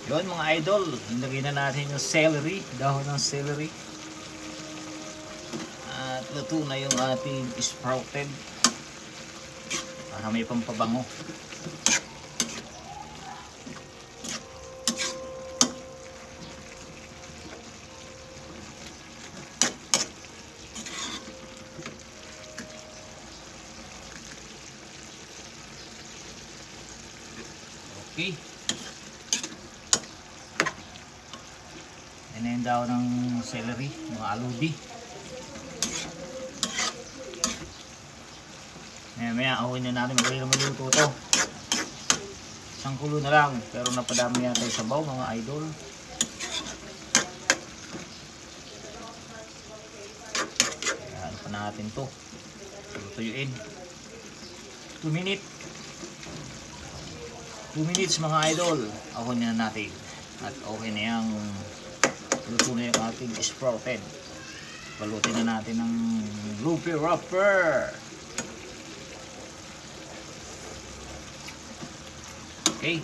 Yun mga idol, ilagay na natin yung celery, dahon ng celery. At luto na yung ating sprouted para may pampabango. Okay. Yan na yung daw ng celery, mga aludi. Maya ahoy na natin, magaling na maluto ito. Isang kulo na lang, pero napadami yata yung sabaw mga idol. Ayan pa natin ito. Tuyuin. 2 minutes. 2 minutes mga idol. Ahoy na natin. At okay na yung luto na yung ating sprouted. Palutin na natin ng loopy wrapper. Okay.